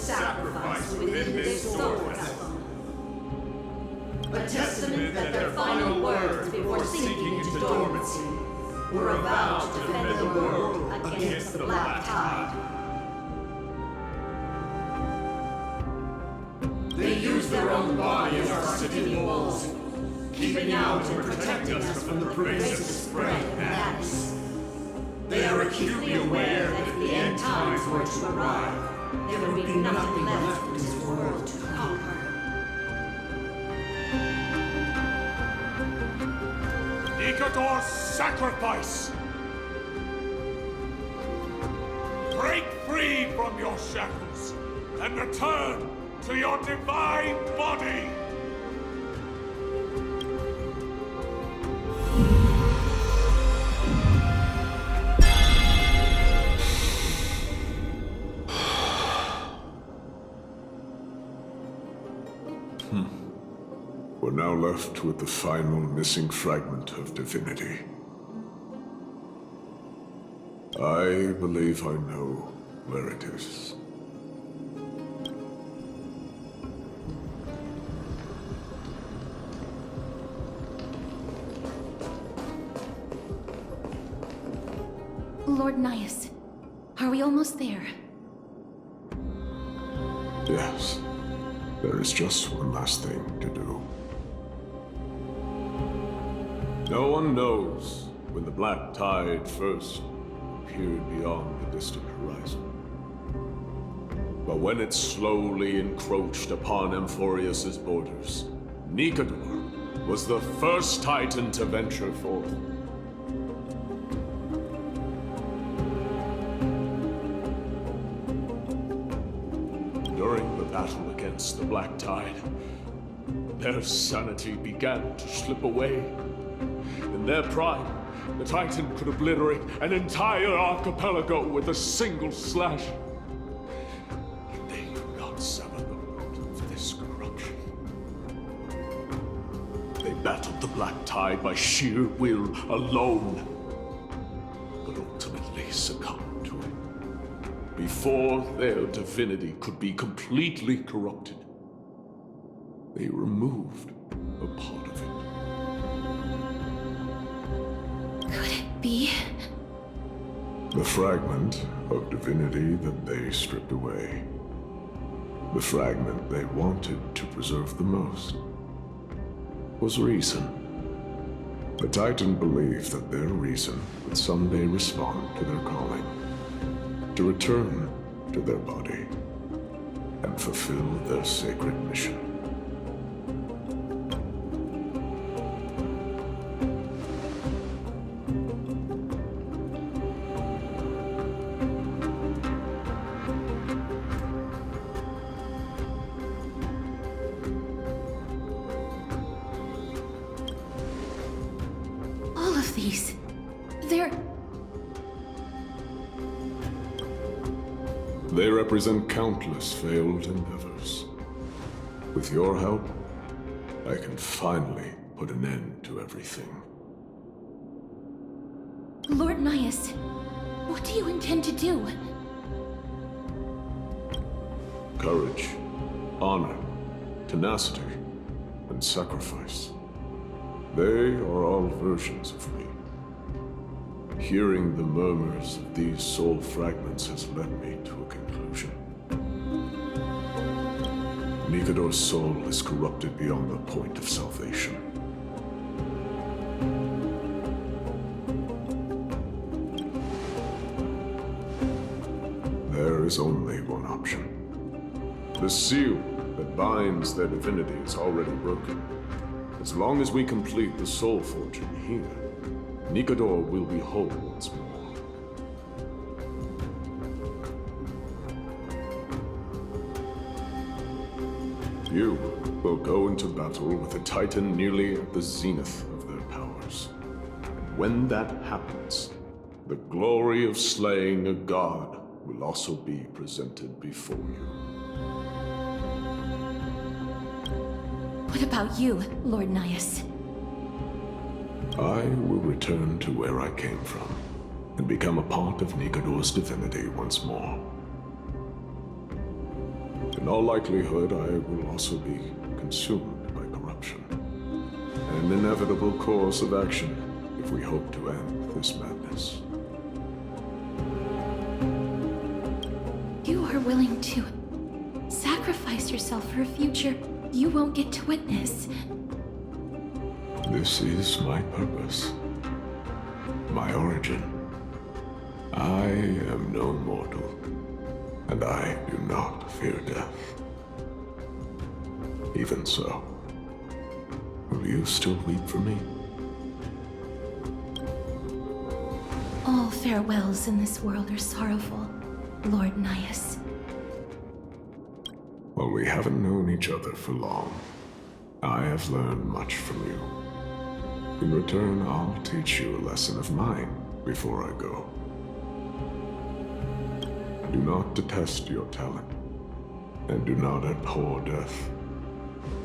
sacrifice within this sword vessel. A testament that their final words before sinking into dormancy were a vow to defend the world against the Black Tide. They use their own body as our city walls, keeping out and protecting us from the pervasive spread of madness. They are acutely aware that if the end times were to arrive, there would be nothing left in this world to conquer. Nikador's sacrifice! Break free from your shackles and return to your divine body! We're now left with the final missing fragment of divinity. I believe I know where it is. Lord Nias, are we almost there? Yes. There is just one last thing to do. No one knows when the Black Tide first appeared beyond the distant horizon. But when it slowly encroached upon Amphorius' borders, Nikador was the first Titan to venture forth. During the battle against the Black Tide, their sanity began to slip away. In their prime, the Titan could obliterate an entire archipelago with a single slash. And they could not sever the root of this corruption. They battled the Black Tide by sheer will alone, but ultimately succumbed to it before their divinity could be completely corrupted. They removed a part of it. Could it be? The fragment of divinity that they stripped away. The fragment they wanted to preserve the most was reason. The Titan believed that their reason would someday respond to their calling, to return to their body, and fulfill their sacred mission. All of these, they're They represent countless failed endeavors. With your help, I can finally put an end to everything. Lord Nias, what do you intend to do? Courage, honor, tenacity, and sacrifice. They are all versions of me. Hearing the murmurs of these soul fragments has led me to a conclusion. Nikador's soul is corrupted beyond the point of salvation. There is only one option. The seal that binds their divinity is already broken. As long as we complete the soul forging here, Nikador will be whole once more. You will go into battle with a Titan nearly at the zenith of their powers. And when that happens, the glory of slaying a god will also be presented before you. What about you, Lord Nias? I will return to where I came from, and become a part of Nikador's divinity once more. In all likelihood, I will also be consumed by corruption. An inevitable course of action if we hope to end this madness. You are willing to sacrifice yourself for a future you won't get to witness. This is my purpose. My origin. I am no mortal, and I do not fear death. Even so, will you still weep for me? All farewells in this world are sorrowful, Lord Nias. While we haven't known each other for long, I have learned much from you. In return, I'll teach you a lesson of mine before I go. Do not detest your talent, and do not abhor death.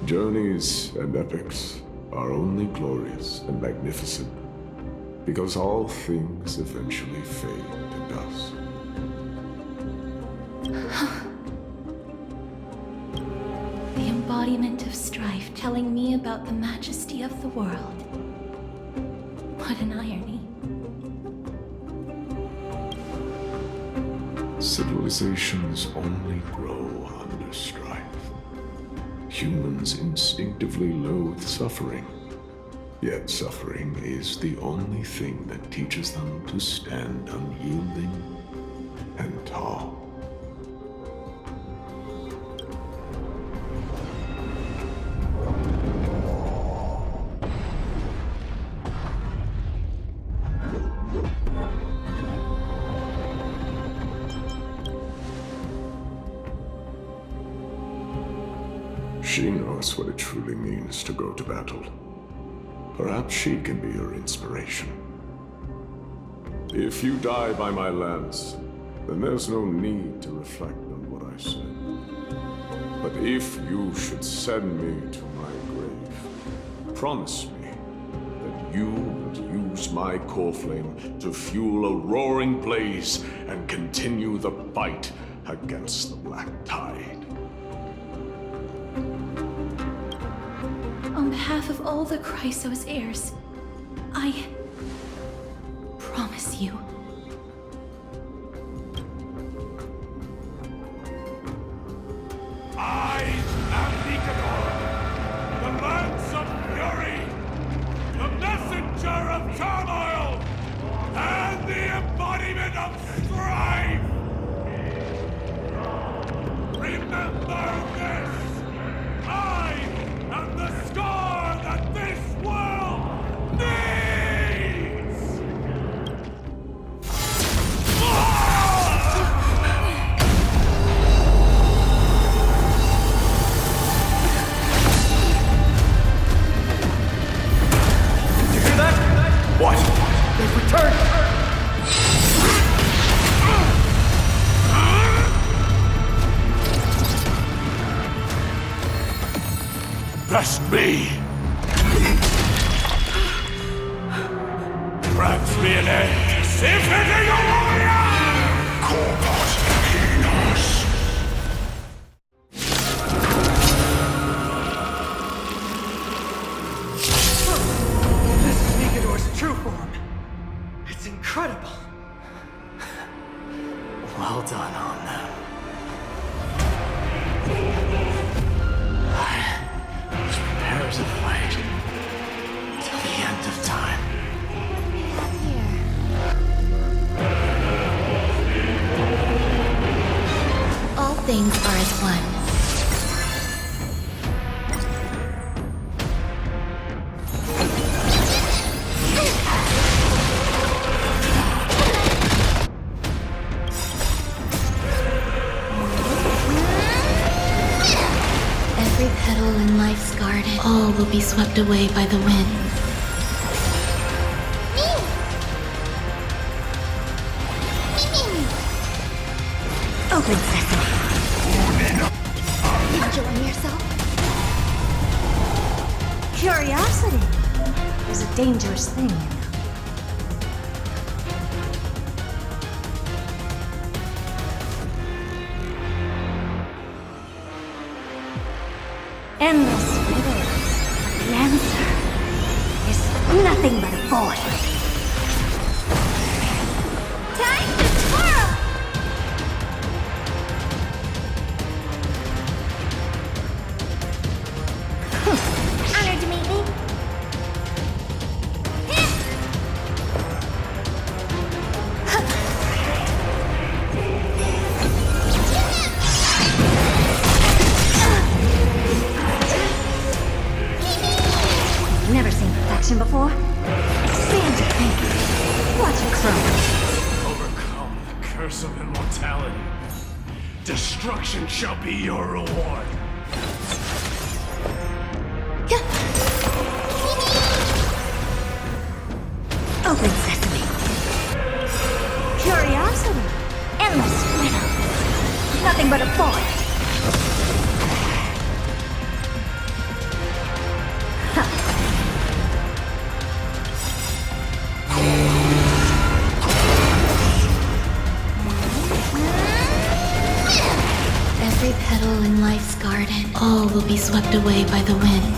Journeys and epics are only glorious and magnificent, because all things eventually fade to dust. The embodiment of strife telling me about the majesty of the world. What an irony. Civilizations only grow under strife. Humans instinctively loathe suffering. Yet suffering is the only thing that teaches them to stand unyielding and tall. She knows what it truly means to go to battle. Perhaps she can be your inspiration. If you die by my lance, then there's no need to reflect on what I said. But if you should send me to my grave, promise me that you will use my core flame to fuel a roaring blaze and continue the fight against the Black Tide. On behalf of all the Chrysos heirs, I promise you. I am Nikador, the lance of fury, the messenger of turmoil, and the embodiment of strife! Remember this! I am the scar that this world needs! best me. Grants me an end. Symphony of Warrior! Corpus Enos. This is Nigador's true form. It's incredible. Well done on them. I was prepared to fight till the end of time. All things are as one. Every petal in life's garden, all will be swept away by the wind. Open sesame. Enjoying yourself? Curiosity is a dangerous thing, you know. Endless riddles. The answer is nothing but a void. Time to twirl! Honored to meet me. Never seen perfection before. Expand your thinking. Watch it grow. Overcome the curse of immortality. Destruction shall be your reward. Open sesame. Curiosity. Endless riddles. Nothing but a void. Every petal in life's garden, all will be swept away by the wind.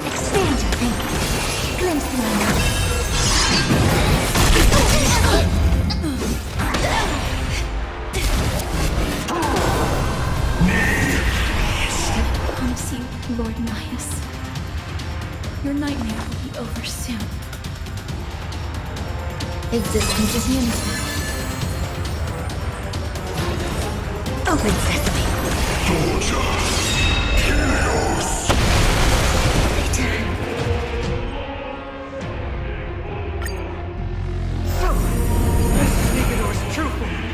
Expand your thinking. Glimpse the unknown. I promise you, Lord Nias, your nightmare will be over soon. Existence is unity. Open sesame. Return. So, this is Nigador's true form.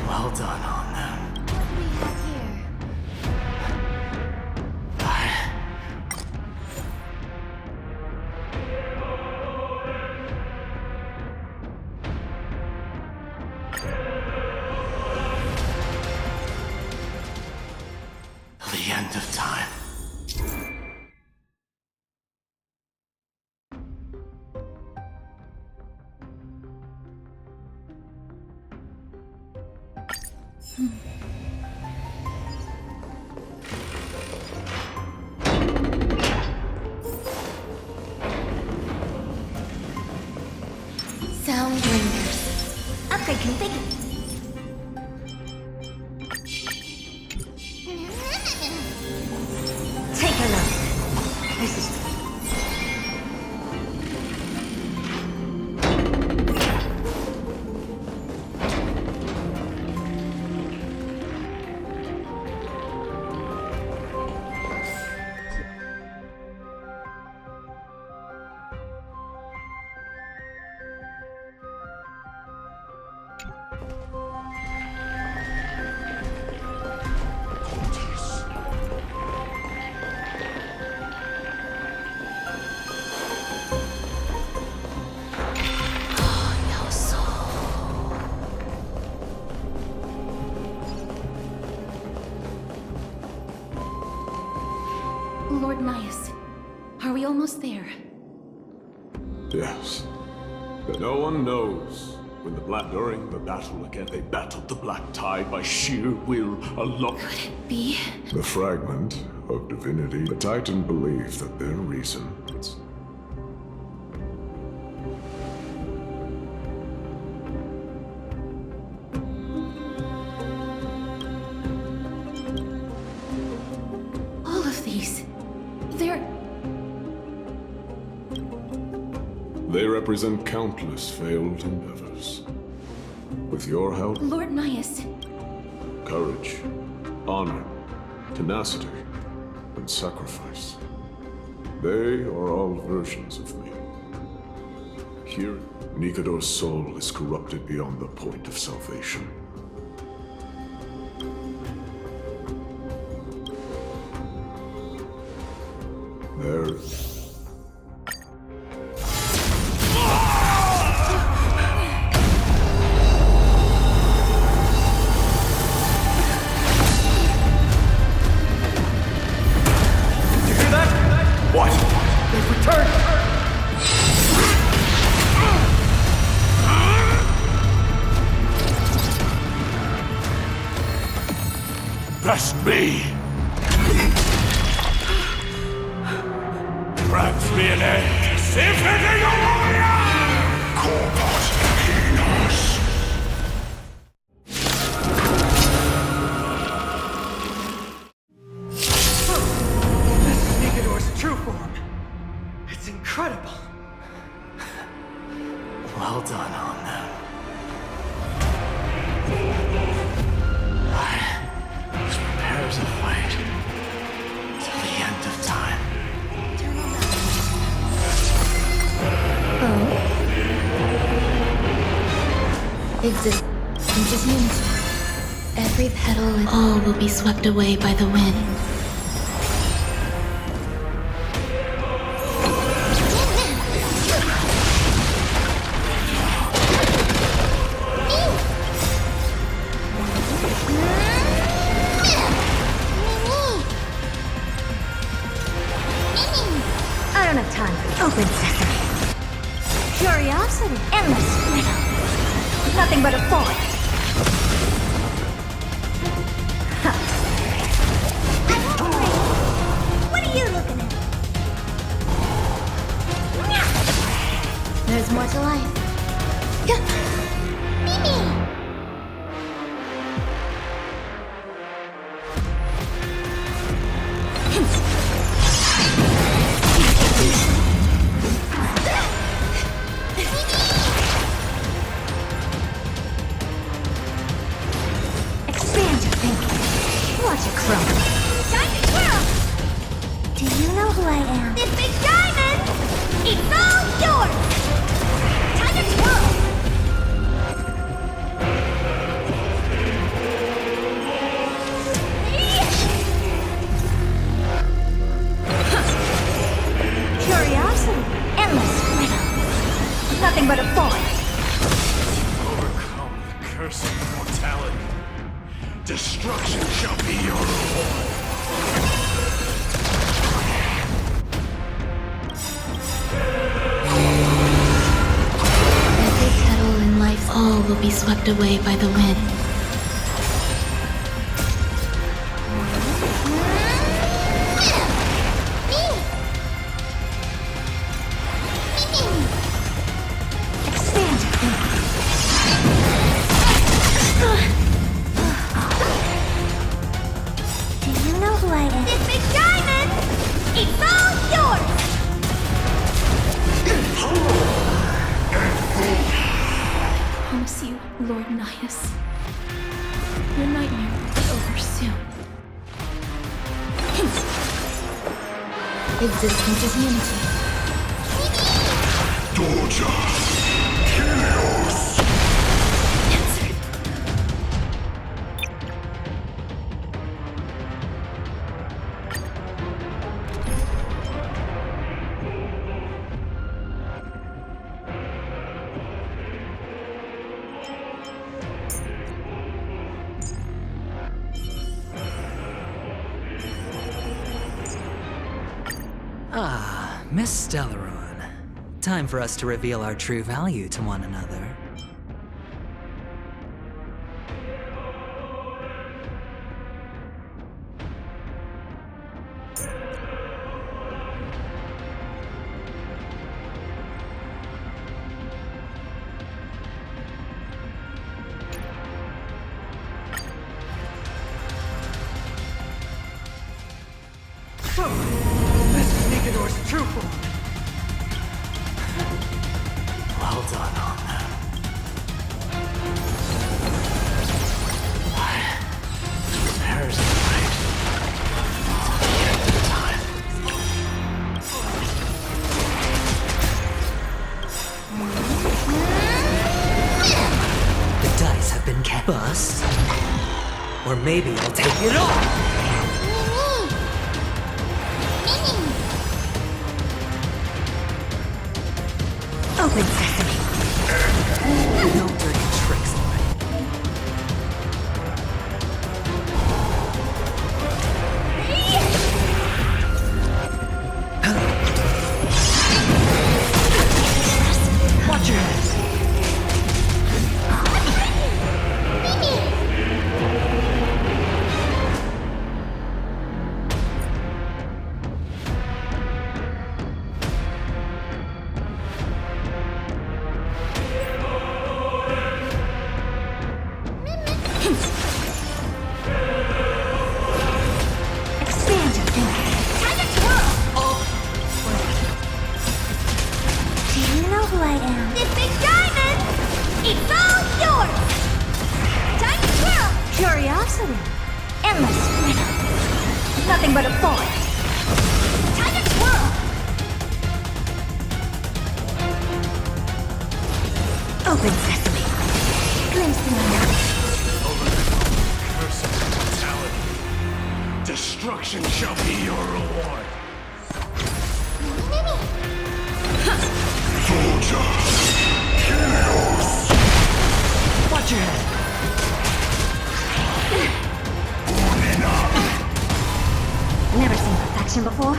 Well done on them. The end of time. Sound lingers. Upgrade configured. Take a look. This is almost there. Yes. But no one knows. During the battle again, they battled the Black Tide by sheer will alone. Could it be? The fragment of divinity. The Titan believed that their reason. All of these. They're... They represent countless failed endeavors. With your help, Lord Nias. courage, honor, tenacity, and sacrifice. They are all versions of me. Here, Nikador's soul is corrupted beyond the point of salvation. There... What? They've returned! That's me! Grabs me an egg! Symphony warrior! Corpus Enos! This is Nikador's true form. It's incredible. Well done on them. I was prepared to fight till the end of time. Existence is unity. Every petal and all will be swept away by the wind. I don't have time for open sesame. Curiosity, endless riddle. Nothing but a forest. Huh. I won't wait. What are you looking at? There's more to life. Mimi! Expand your thinking. Watch it crumble. Time to twirl! Do you know who I am? This big diamond! It's all yours! Time to twirl! Curiosity, endless riddle. Nothing but a forest. Overcome the curse of mortality. Destruction shall be your reward. Every petal in life's all will be swept away by the wind. Expand your thinking. Do you know who I am? This big diamond! It's all yours! I promise you, Lord Nias. Your nightmare will be over soon. Existence is unity. Doja! Helios! Answered. Miss Stellaron, time for us to reveal our true value to one another. This is Nicanor's true form. Well done on that. Prepares the fight till the end of the time. The dice have been cast. Or maybe I'll take it all! Open sesame. No dirty tricks on me. Watch your head. Expand your thinking. Time to twirl! Do you know who I am? This big diamond! It's all yours! Time to twirl! Curiosity. Endless freedom. Nothing but a void. Time to twirl! Open sesame. Glimpse the unknown. Curse of mortality. Destruction shall be your reward. Watch your head. Never seen perfection before.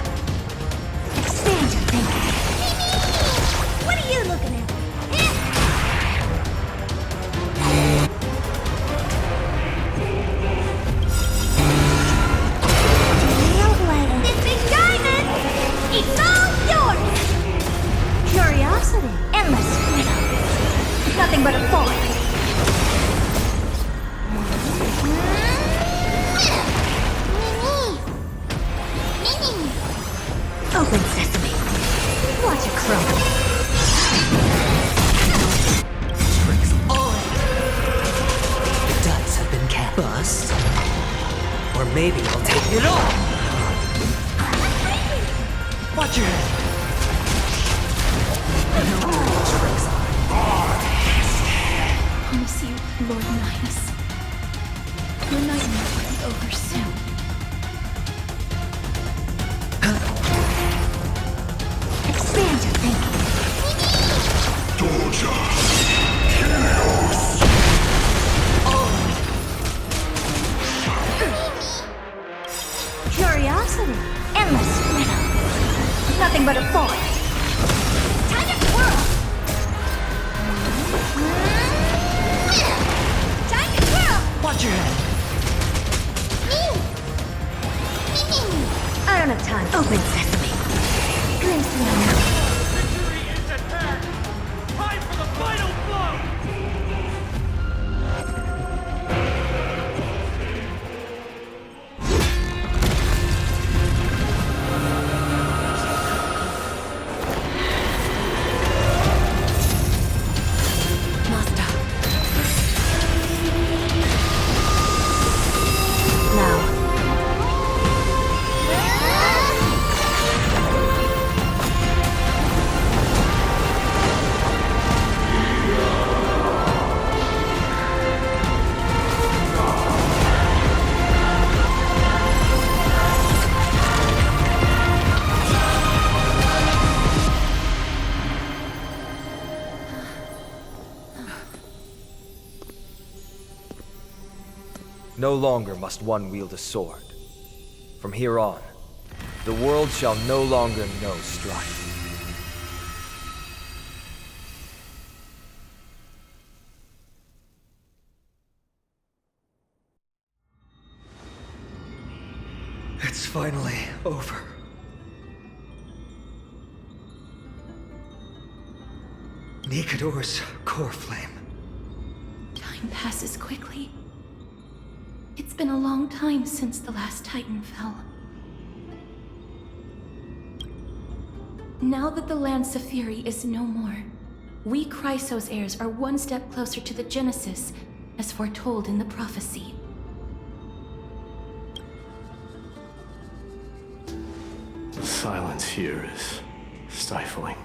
Expand your thinking. What are you looking at? Do you know who I am? This big diamond! It's all yours! Curiosity. Endless freedom. Nothing but a void. Open sesame. Watch it crumble. Tricks all in. The dice have been cast. Bust. Or maybe I'll take it all! Watch your head. No dirty tricks on me. Promise you, Lord Midas. Your nightmare will be over soon. Expand your thinking. Curiosity. Endless freedom. Nothing but a void. Time to twirl. Time to twirl. Watch your head. I don't have time. Open sesame. Glimpse the unknown. Victory is at hand. Time for the final blow. Master. Now. No longer must one wield a sword. From here on, the world shall no longer know strife. finally over. Nikador's core flame. Time passes quickly. It's been a long time since the last Titan fell. Now that the Lance of Fury is no more, we Chrysos heirs are one step closer to the Genesis, as foretold in the prophecy. The silence here is stifling.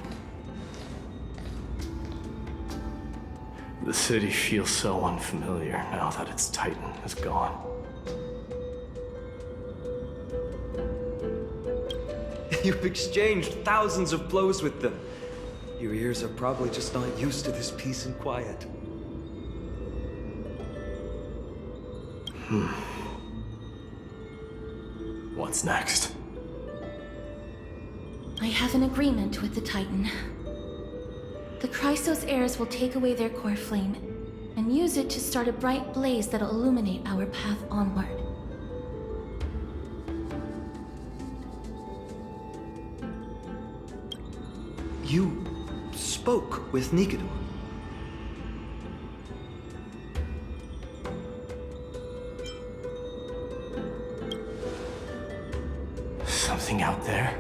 The city feels so unfamiliar now that its Titan is gone. You've exchanged thousands of blows with them. Your ears are probably just not used to this peace and quiet. What's next? I have an agreement with the Titan. The Chrysos heirs will take away their core flame and use it to start a bright blaze that'll illuminate our path onward. You spoke with Nikador. Something out there?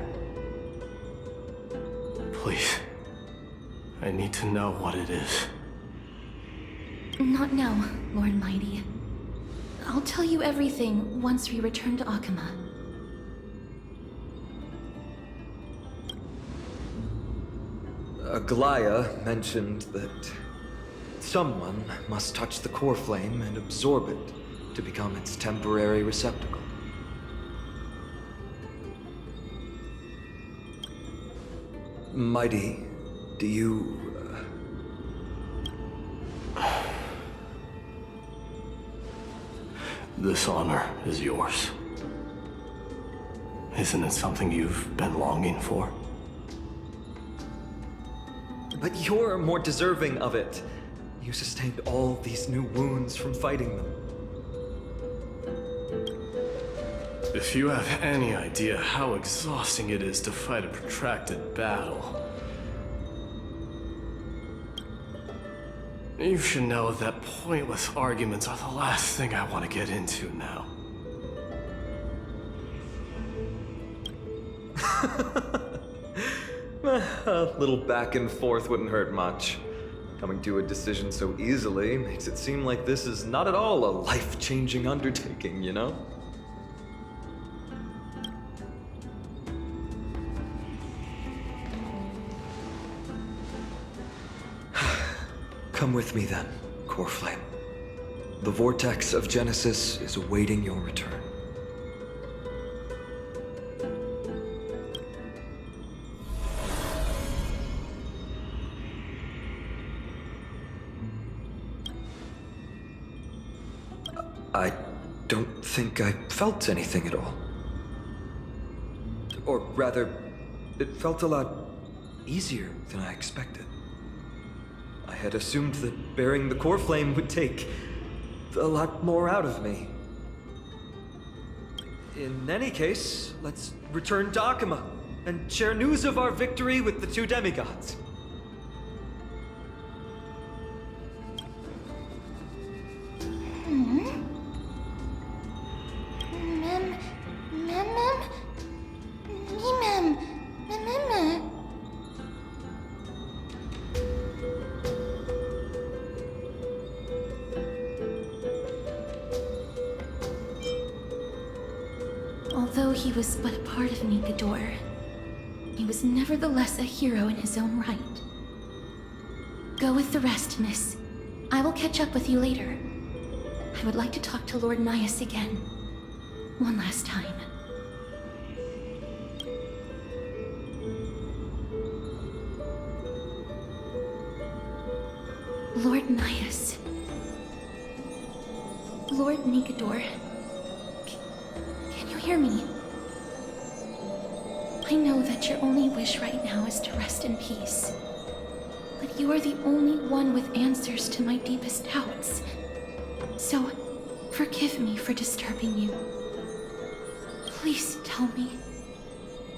Please. I need to know what it is. Not now, Lord Mighty. I'll tell you everything once we return to Akama. Aglaya mentioned that someone must touch the core flame and absorb it to become its temporary receptacle. Mighty, do you... This honor is yours. Isn't it something you've been longing for? But you're more deserving of it. You sustained all these new wounds from fighting them. If you have any idea how exhausting it is to fight a protracted battle, you should know that pointless arguments are the last thing I want to get into now. A little back and forth wouldn't hurt much. Coming to a decision so easily makes it seem like this is not at all a life-changing undertaking, you know? Come with me then, Core Flame. The vortex of Genesis is awaiting your return. I don't think I felt anything at all. Or rather, it felt a lot easier than I expected. I had assumed that bearing the core flame would take a lot more out of me. In any case, let's return to Akama and share news of our victory with the two demigods. Although he was but a part of Nikador, he was nevertheless a hero in his own right. Go with the rest, miss. I will catch up with you later. I would like to talk to Lord Nias again. One last time. Lord Nias. Lord Nikador. Can you hear me? I know that your only wish right now is to rest in peace. But you are the only one with answers to my deepest doubts. So, forgive me for disturbing you. Please tell me.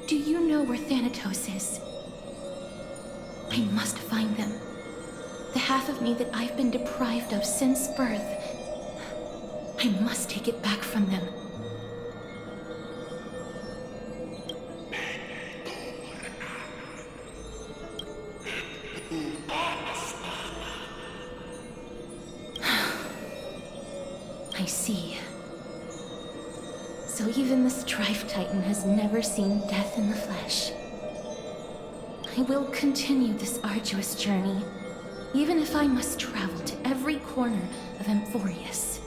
Do you know where Thanatos is? I must find them. The half of me that I've been deprived of since birth. I must take it back from them. I see. So even the Strife Titan has never seen death in the flesh. I will continue this arduous journey, even if I must travel to every corner of Amphorius.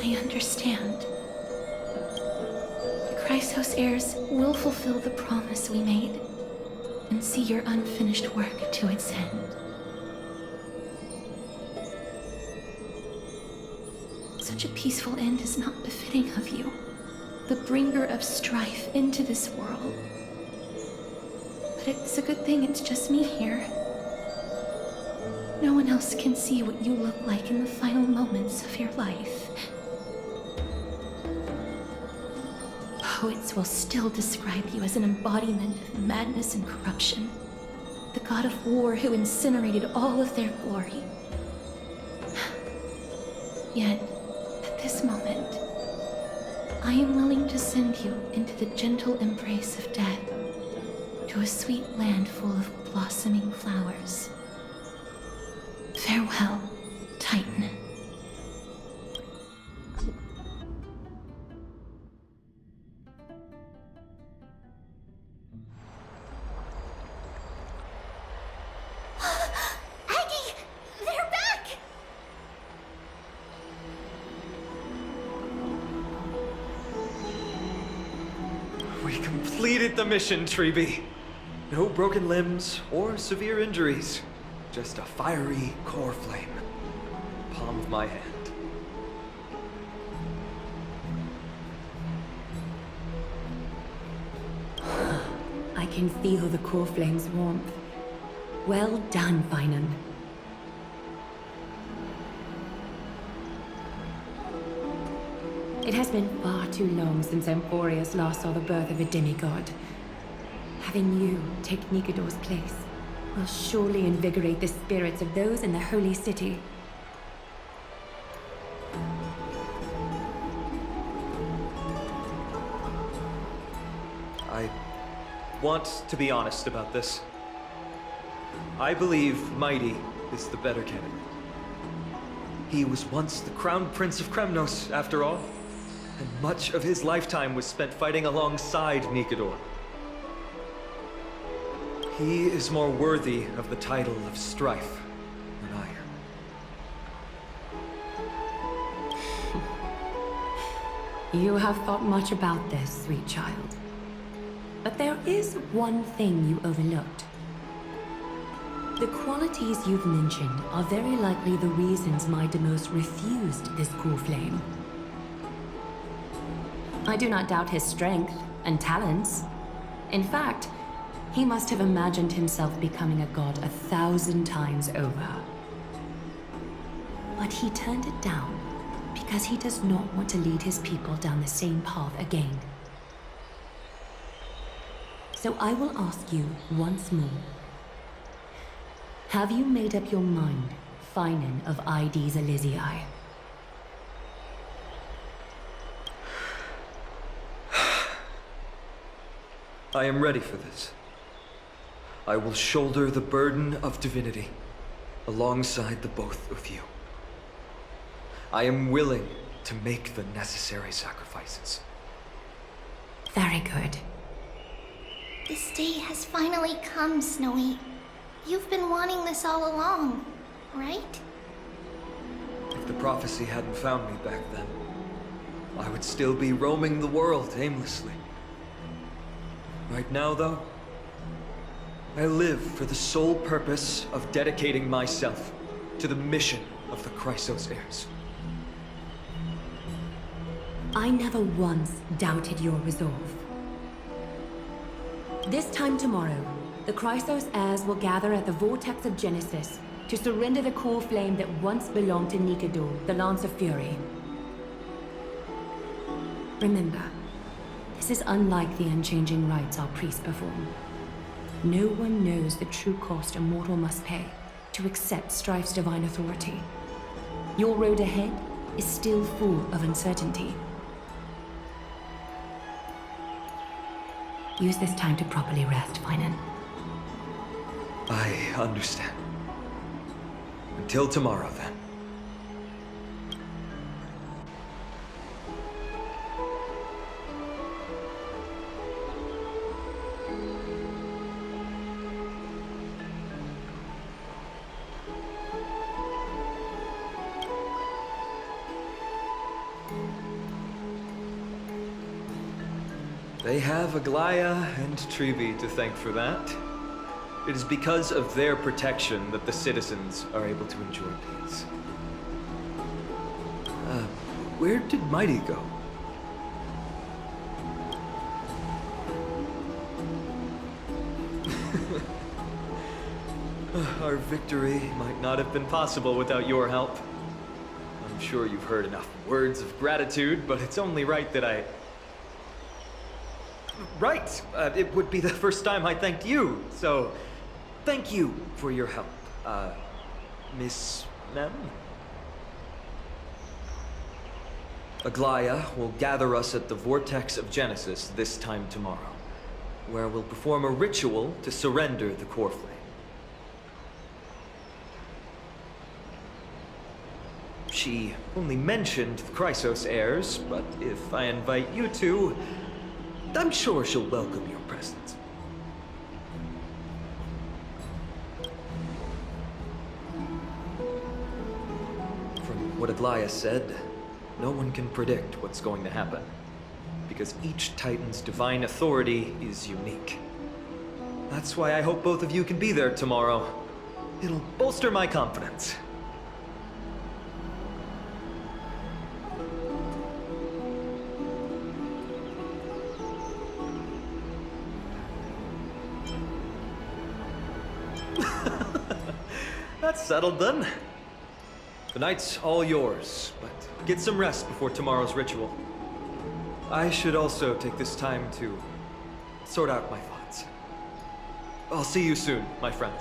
I understand. The Chrysos heirs will fulfill the promise we made and see your unfinished work to its end. Such a peaceful end is not befitting of you, the bringer of strife into this world. But it's a good thing it's just me here. No one else can see what you look like in the final moments of your life. Poets will still describe you as an embodiment of madness and corruption. The god of war who incinerated all of their glory. Yet, at this moment, I am willing to send you into the gentle embrace of death, to a sweet land full of blossoming flowers. Farewell, Titan. We completed the mission, Treeby. No broken limbs or severe injuries. Just a fiery core flame. Palm of my hand. I can feel the core flame's warmth. Well done, Paean. It has been far too long since Amphorius last saw the birth of a demigod. Having you take Nikedor's place will surely invigorate the spirits of those in the holy city. I want to be honest about this. I believe Mighty is the better candidate. He was once the Crown Prince of Kremnos, after all, and much of his lifetime was spent fighting alongside Nikedor. He is more worthy of the title of Strife than I am. You have thought much about this, sweet child. But there is one thing you overlooked. The qualities you've mentioned are very likely the reasons my Demos refused this core flame. I do not doubt his strength and talents. In fact, he must have imagined himself becoming a god 1,000 times over. But he turned it down because he does not want to lead his people down the same path again. So I will ask you once more. Have you made up your mind, Paean of Ides Elysiae? I am ready for this. I will shoulder the burden of divinity alongside the both of you. I am willing to make the necessary sacrifices. Very good. This day has finally come, Snowy. You've been wanting this all along, right? If the prophecy hadn't found me back then, I would still be roaming the world aimlessly. Right now, though, I live for the sole purpose of dedicating myself to the mission of the Chrysos heirs. I never once doubted your resolve. This time tomorrow, The Chrysos heirs will gather at the Vortex of Genesis to surrender the core flame that once belonged to Nikador, the Lance of Fury. Remember, this is unlike the unchanging rites our priests perform. No one knows the true cost a mortal must pay to accept Strife's divine authority. Your road ahead is still full of uncertainty. Use this time to properly rest, Paean. I understand. Until tomorrow, then. They have Aglaya and Trevi to thank for that. It is because of their protection that the citizens are able to enjoy peace. Where did Mighty go? Our victory might not have been possible without your help. I'm sure you've heard enough words of gratitude, but it's only right that I... Right! It would be the first time I thanked you, so... Thank you for your help, Miss Mem? Aglaya will gather us at the Vortex of Genesis this time tomorrow, where we'll perform a ritual to surrender the core flame. She only mentioned the Chrysos heirs, but if I invite you to, I'm sure she'll welcome your presence. From what Aglaya said, no one can predict what's going to happen, because each Titan's divine authority is unique. That's why I hope both of you can be there tomorrow. It'll bolster my confidence. That's settled then. The night's all yours, but get some rest before tomorrow's ritual. I should also take this time to sort out my thoughts. I'll see you soon, my friend.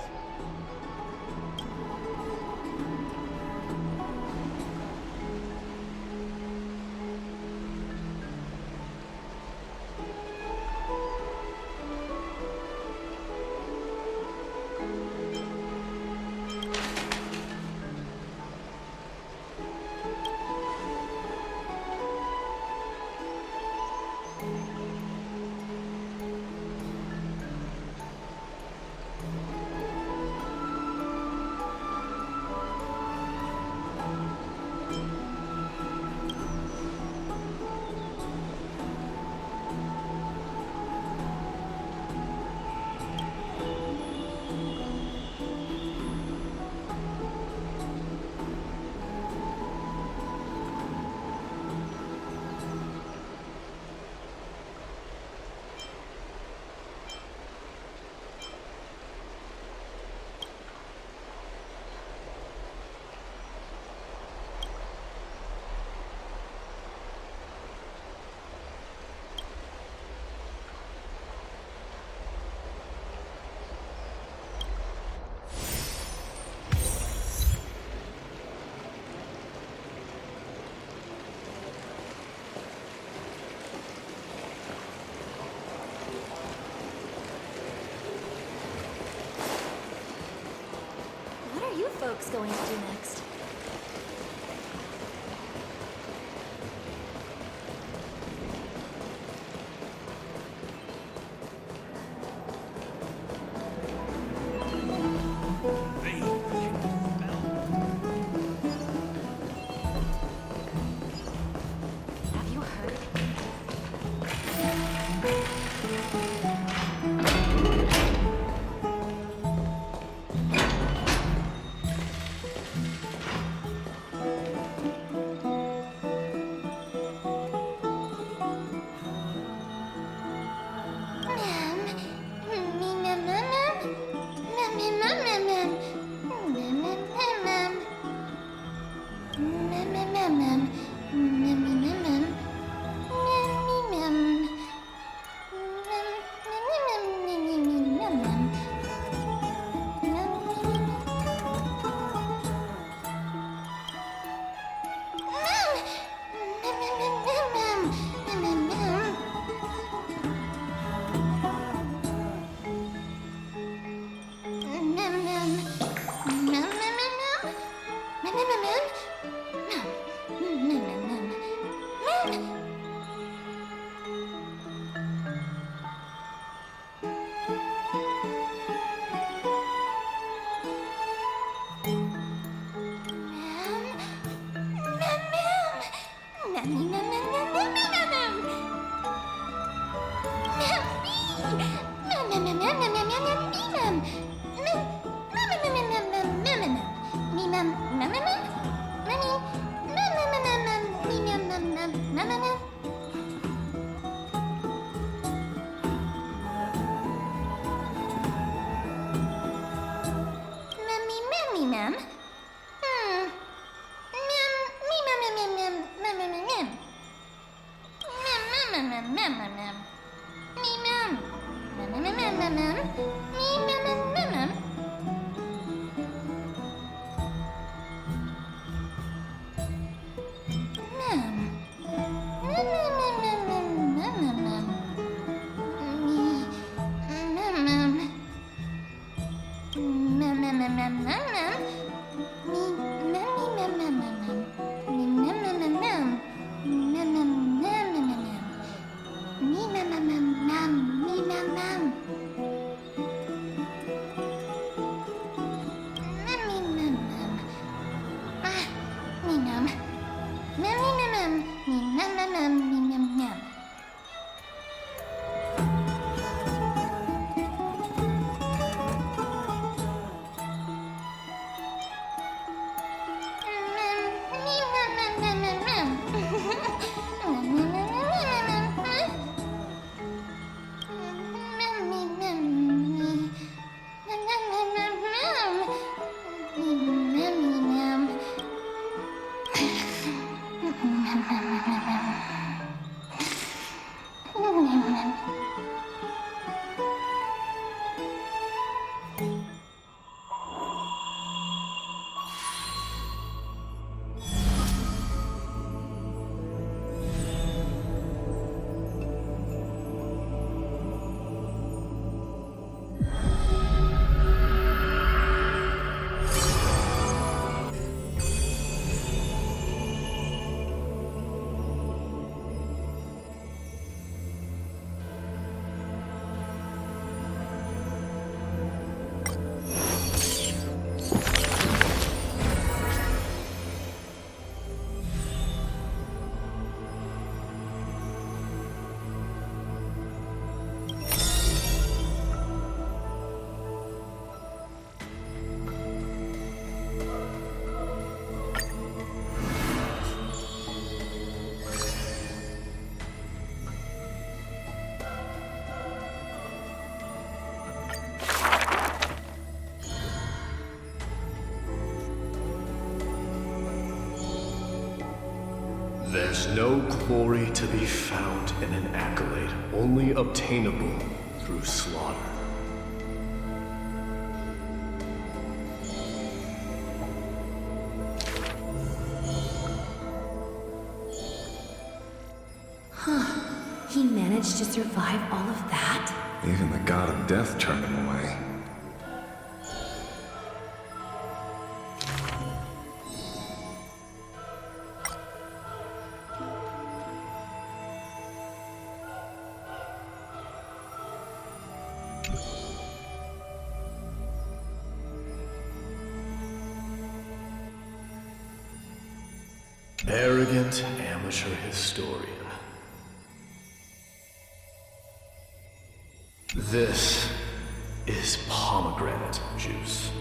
Folks going to do next? Have you heard? There's no glory to be found in an accolade, only obtainable through slaughter. He managed to survive all of that? Even the god of death turned him away. Arrogant amateur historian. This is pomegranate juice.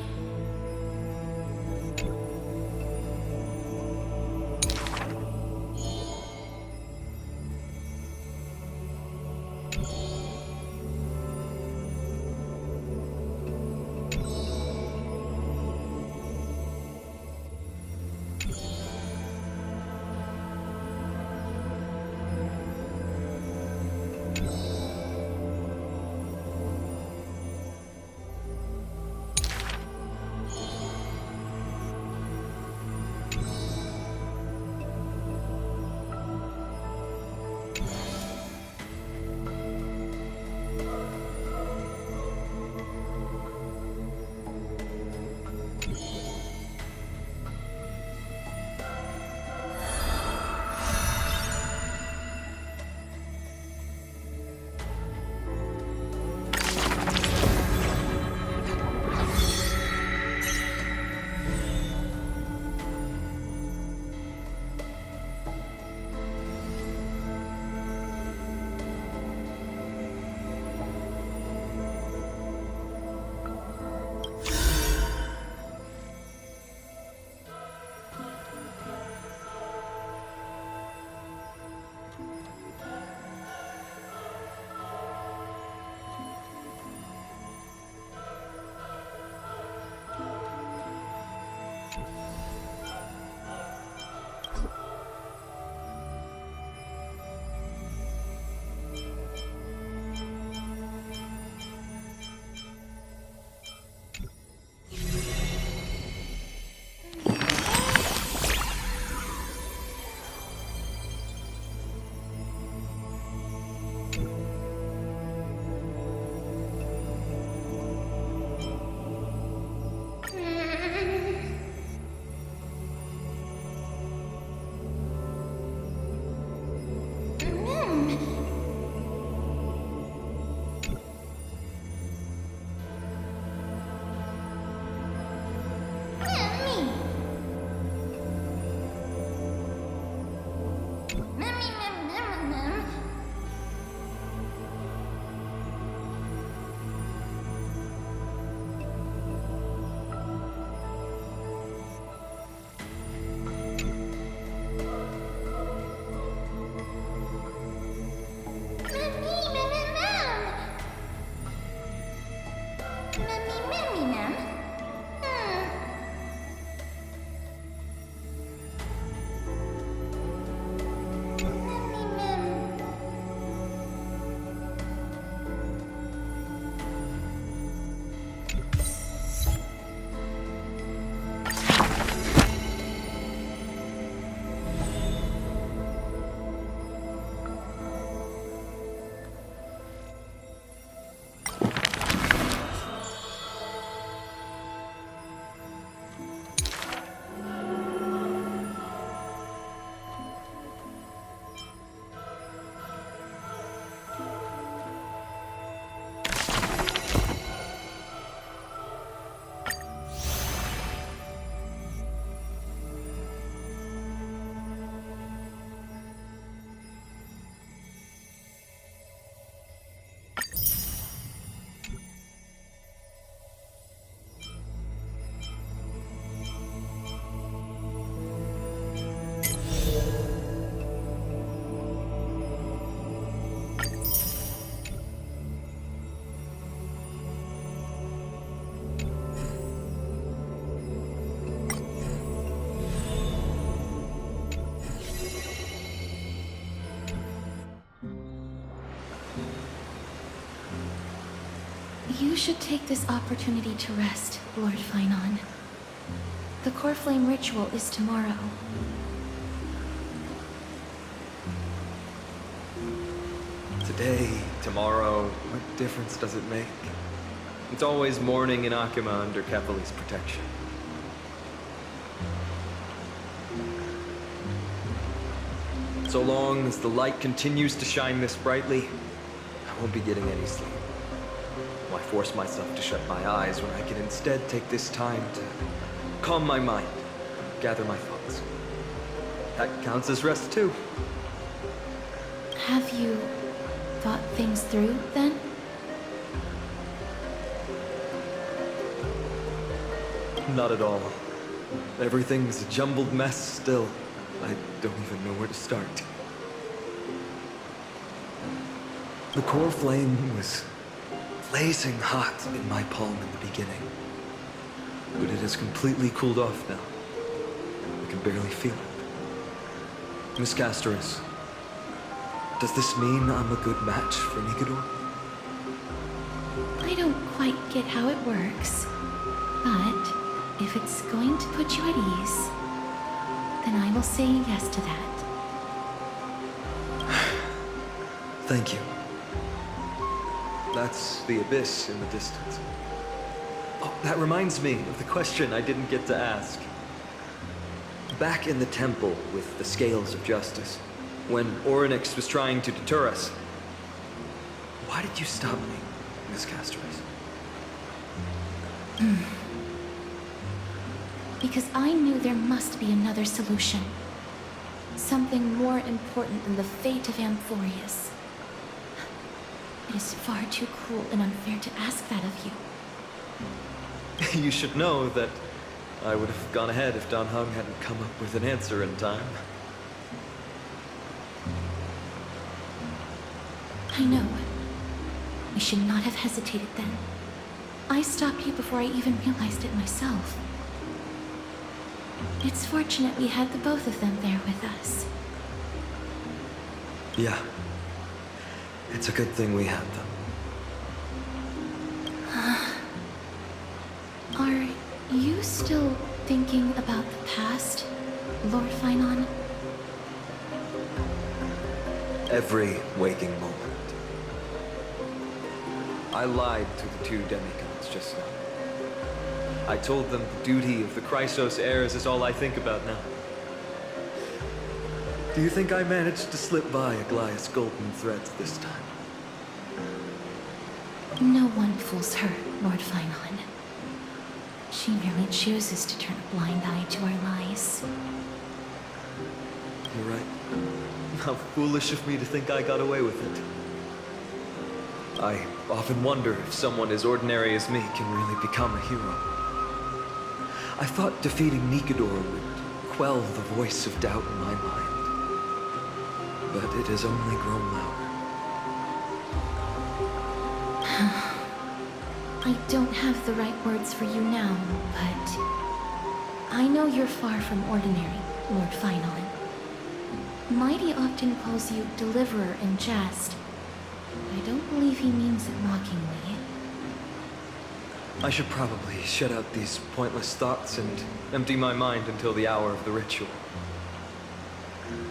You should take this opportunity to rest, Lord Finon. The core flame ritual is tomorrow. Today, tomorrow, what difference does it make? It's always morning in Akima under Kefali's protection. So long as the light continues to shine this brightly, I won't be getting any sleep. Why force myself to shut my eyes when I can instead take this time to calm my mind, gather my thoughts? That counts as rest too. Have you thought things through, then? Not at all. Everything's a jumbled mess still. I don't even know where to start. The core flame was blazing hot in my palm in the beginning. But it has completely cooled off now. I can barely feel it. Miss Castoris, does this mean I'm a good match for Nigador? I don't quite get how it works, but if it's going to put you at ease, then I will say yes to that. Thank you. That's the abyss in the distance. Oh, that reminds me of the question I didn't get to ask. Back in the temple with the Scales of Justice, when Orynyx was trying to deter us, why did you stop me, Miss Castoris? Because I knew there must be another solution. Something more important than the fate of Amphorius. It is far too cruel and unfair to ask that of you. You should know that I would have gone ahead if Dan Heng hadn't come up with an answer in time. I know. We should not have hesitated then. I stopped you before I even realized it myself. It's fortunate we had the both of them there with us. Yeah. It's a good thing we had them. Are you still thinking about the past, Lord Finon? Every waking moment. I lied to the two demigods just now. I told them the duty of the Chrysos heirs is all I think about now. Do you think I managed to slip by Aglaïa's golden threads this time? No one fools her, Lord Finon. She merely chooses to turn a blind eye to our lies. You're right. How foolish of me to think I got away with it. I often wonder if someone as ordinary as me can really become a hero. I thought defeating Nigador would quell the voice of doubt in my mind. But it has only grown louder. I don't have the right words for you now, but I know you're far from ordinary, Lord Finon. Mighty often calls you Deliverer in jest. I don't believe he means it mockingly. I should probably shut out these pointless thoughts and empty my mind until the hour of the ritual.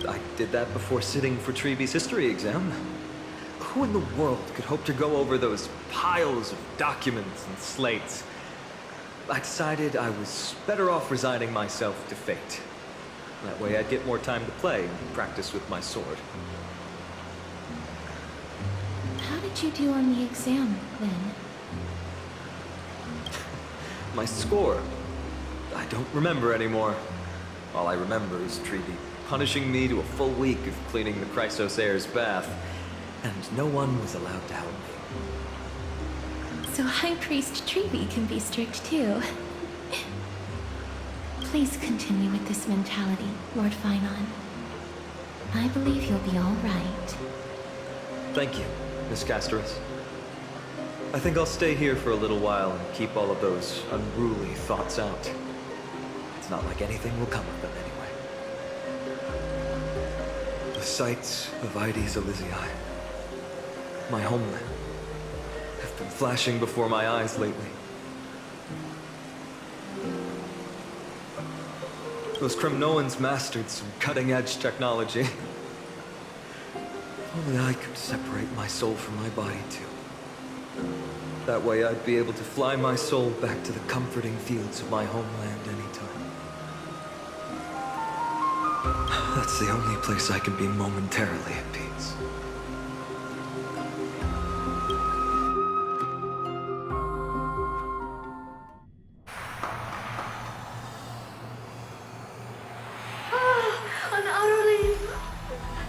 I did that before sitting for Treeby's history exam. Who in the world could hope to go over those piles of documents and slates? I decided I was better off resigning myself to fate. That way I'd get more time to play and practice with my sword. How did you do on the exam, then? My score? I don't remember anymore. All I remember is Treeby punishing me to a full week of cleaning the Chrysos heir's bath, and no one was allowed to help me. So High Priest Treeby can be strict too. Please continue with this mentality, Lord Finon. I believe you'll be all right. Thank you, Miss Castoris. I think I'll stay here for a little while and keep all of those unruly thoughts out. It's not like anything will come of them anyway. The sights of Ides Elysiae, my homeland, have been flashing before my eyes lately. Those Kremnoans mastered some cutting-edge technology. If only I could separate my soul from my body, too. That way I'd be able to fly my soul back to the comforting fields of my homeland anytime. That's the only place I can be momentarily at peace. An utterly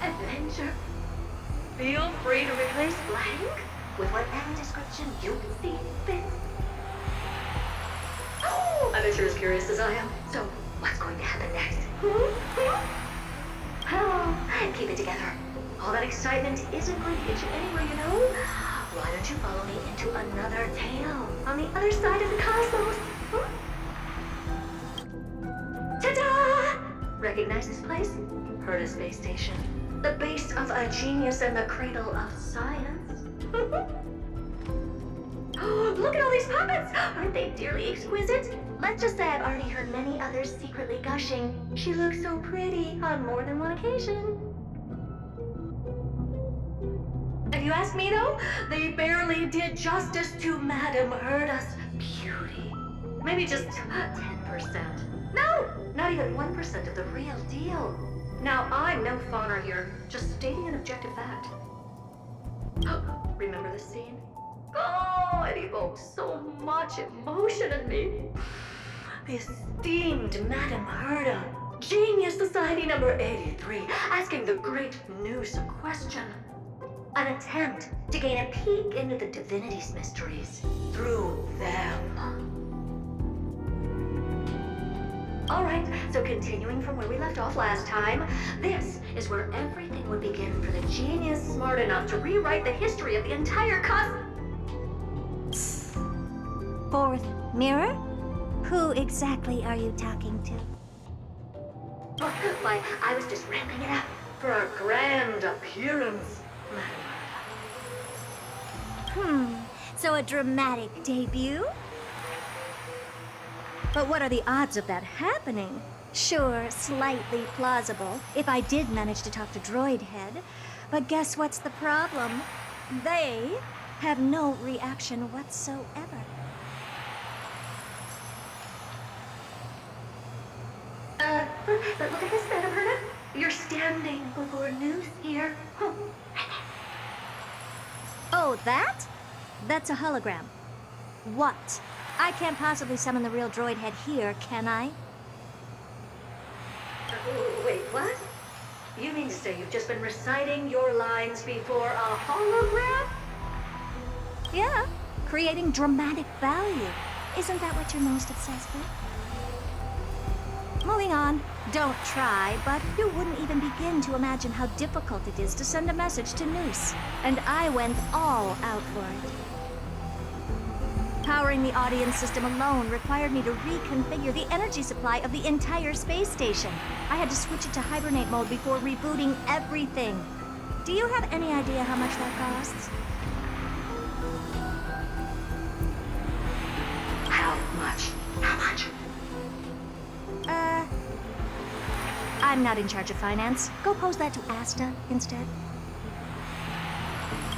adventure. Feel free to replace blank with whatever description you see fit. Oh, I bet you're as curious as I am. So, what's going to happen next? Oh, keep it together. All that excitement isn't going to get you anywhere, you know? Why don't you follow me into another tale on the other side of the cosmos? Ta-da! Recognize this place? Heard a space station. The base of a genius and the cradle of science. Oh, look at all these puppets! Aren't they dearly exquisite? Let's just say I've already heard many others secretly gushing. She looks so pretty on more than one occasion. If you ask me though, they barely did justice to Madame Herda's beauty. Maybe just 10%. No, not even 1% of the real deal. Now, I'm no fawner here, just stating an objective fact. Remember this scene? Oh, it evoked so much emotion in me. The esteemed Madame Herda, Genius Society number 83, asking the great Noose a question. An attempt to gain a peek into the divinity's mysteries through them. Alright, so continuing from where we left off last time, this is where everything would begin for the genius smart enough to rewrite the history of the entire Fourth mirror? Who exactly are you talking to? Why, I was just ramping it up for our grand appearance, So a dramatic debut? But what are the odds of that happening? Sure, slightly plausible, if I did manage to talk to Droid Head. But guess what's the problem? They have no reaction whatsoever. But look at this, Madame Herda. You're standing before Noose here. Oh, that? That's a hologram. What? I can't possibly summon the real Droid Head here, can I? Wait, what? You mean to say you've just been reciting your lines before a hologram? Yeah, creating dramatic value. Isn't that what you're most obsessed with? Moving on. Don't try, but you wouldn't even begin to imagine how difficult it is to send a message to Noose. And I went all out for it. Powering the audience system alone required me to reconfigure the energy supply of the entire space station. I had to switch it to hibernate mode before rebooting everything. Do you have any idea how much that costs? How much? How much? I'm not in charge of finance. Go pose that to Asta instead.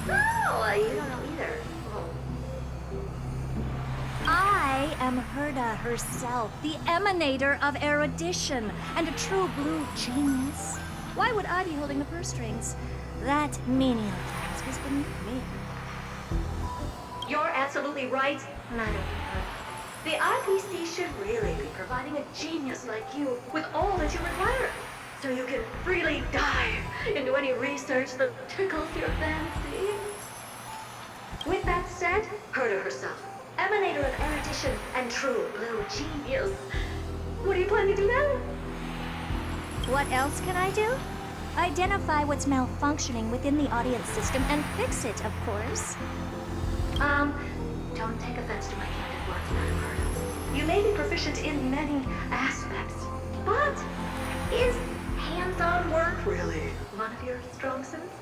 No, you don't know either. I am Herda herself, the emanator of erudition, and a true blue genius. Why would I be holding the purse strings? That menial task is beneath me. You're absolutely right, Madam Herda. The IPC should really be providing a genius like you with all that you require, so you can freely dive into any research that tickles your fancy. With that said, Herda herself, emanator of erudition and true blue genius. What are you planning to do now? What else can I do? Identify what's malfunctioning within the audience system and fix it, of course. Don't take offense to my candid words, Madam Herda. You may be proficient in many aspects, but is hands-on work really one of your strong suits?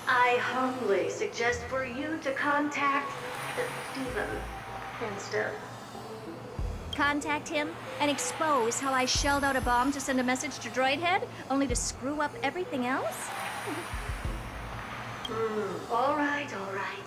I humbly suggest for you to contact Steven instead. Contact him and expose how I shelled out a bomb to send a message to Droidhead, only to screw up everything else? All right, all right.